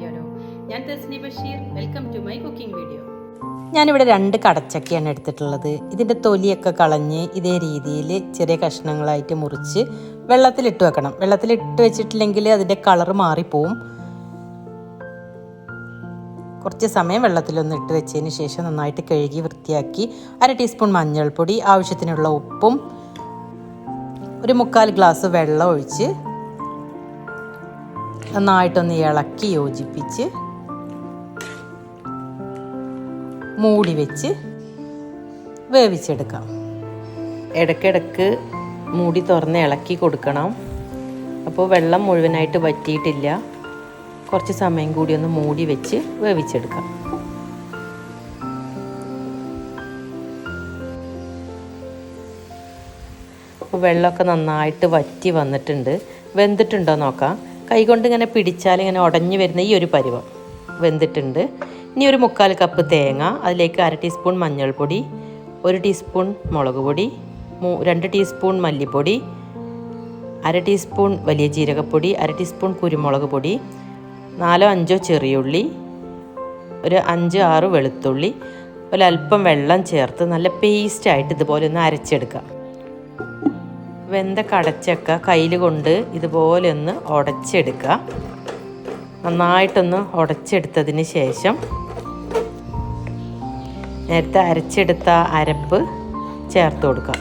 ഉണ്ടാക്കിയാലോ? ഞാൻ Thasni Basheer, welcome to my cooking video. ഞാനിവിടെ 2 കടച്ചക്കയാണ് എടുത്തിട്ടുള്ളത്. ഇതിൻ്റെ തൊലിയൊക്കെ കളഞ്ഞ് ഇതേ രീതിയിൽ ചെറിയ കഷ്ണങ്ങളായിട്ട് മുറിച്ച് വെള്ളത്തിലിട്ട് വെക്കണം. വെള്ളത്തിലിട്ട് വെച്ചിട്ടില്ലെങ്കിൽ അതിൻ്റെ കളറ് മാറിപ്പോവും. കുറച്ച് സമയം വെള്ളത്തിലൊന്ന് ഇട്ട് വെച്ചതിന് ശേഷം നന്നായിട്ട് കഴുകി വൃത്തിയാക്കി 1/2 ടീസ്പൂൺ മഞ്ഞൾപ്പൊടി, ആവശ്യത്തിനുള്ള ഉപ്പും 1/4 ഗ്ലാസ് വെള്ളം ഒഴിച്ച് നന്നായിട്ടൊന്ന് ഇളക്കി യോജിപ്പിച്ച് മൂടി വെച്ച് വേവിച്ചെടുക്കാം. ഇടയ്ക്കിടയ്ക്ക് മൂടി തുറന്ന് ഇളക്കി കൊടുക്കണം. അപ്പോൾ വെള്ളം മുഴുവനായിട്ട് വറ്റിയിട്ടില്ല. കുറച്ച് സമയം കൂടി ഒന്ന് മൂടി വെച്ച് വേവിച്ചെടുക്കാം. അപ്പോൾ വെള്ളമൊക്കെ നന്നായിട്ട് വറ്റി വന്നിട്ടുണ്ട്. വെന്തിട്ടുണ്ടോ നോക്കാം. കൈകൊണ്ട് ഇങ്ങനെ പിടിച്ചാൽ ഇങ്ങനെ ഉടഞ്ഞു വരുന്ന ഈ ഒരു പരുവം വെന്തിട്ടുണ്ട്. ഇനി 1/4 കപ്പ് തേങ്ങ, അതിലേക്ക് 1/2 ടീസ്പൂൺ മഞ്ഞൾപ്പൊടി, 1 ടീസ്പൂൺ മുളക് പൊടി, 2 ടീസ്പൂൺ മല്ലിപ്പൊടി, 1/2 ടീസ്പൂൺ വലിയ ജീരകപ്പൊടി, 1/2 ടീസ്പൂൺ കുരുമുളക് പൊടി, 4-5 ചെറിയുള്ളി, ഒരു 5-6 വെളുത്തുള്ളി, ഒരല്പം വെള്ളം ചേർത്ത് നല്ല പേസ്റ്റായിട്ട് ഇതുപോലെ ഒന്ന് അരച്ചെടുക്കാം. വെന്ത കടച്ചക്ക കയ്യിൽ കൊണ്ട് ഇതുപോലെ ഒന്ന് ഉടച്ചെടുക്കുക. നന്നായിട്ടൊന്ന് ഉടച്ചെടുത്തതിന് ശേഷം നേരത്തെ അരച്ചെടുത്ത അരപ്പ് ചേർത്ത് കൊടുക്കുക.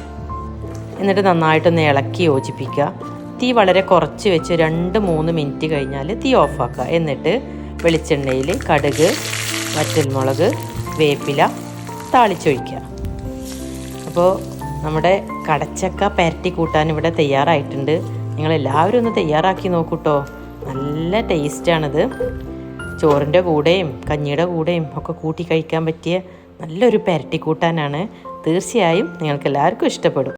എന്നിട്ട് നന്നായിട്ടൊന്ന് ഇളക്കി യോജിപ്പിക്കുക. തീ വളരെ കുറച്ച് വെച്ച് 2-3 മിനിറ്റ് കഴിഞ്ഞാൽ തീ ഓഫാക്കുക. എന്നിട്ട് വെളിച്ചെണ്ണയിൽ കടുക്, വറ്റൽമുളക്, വേപ്പില താളിച്ചൊഴിക്കുക. അപ്പോൾ നമ്മുടെ കടച്ചക്ക പെരട്ടി കൂട്ടാൻ ഇവിടെ തയ്യാറായിട്ടുണ്ട്. നിങ്ങളെല്ലാവരും ഒന്ന് തയ്യാറാക്കി നോക്കൂട്ടോ. നല്ല ടേസ്റ്റാണിത്. ചോറിൻ്റെ കൂടെയും കഞ്ഞിയുടെ കൂടെയും ഒക്കെ കൂട്ടി കഴിക്കാൻ പറ്റിയ നല്ലൊരു പെരട്ടി കൂട്ടാനാണ്. തീർച്ചയായും നിങ്ങൾക്ക് എല്ലാവർക്കും ഇഷ്ടപ്പെടും.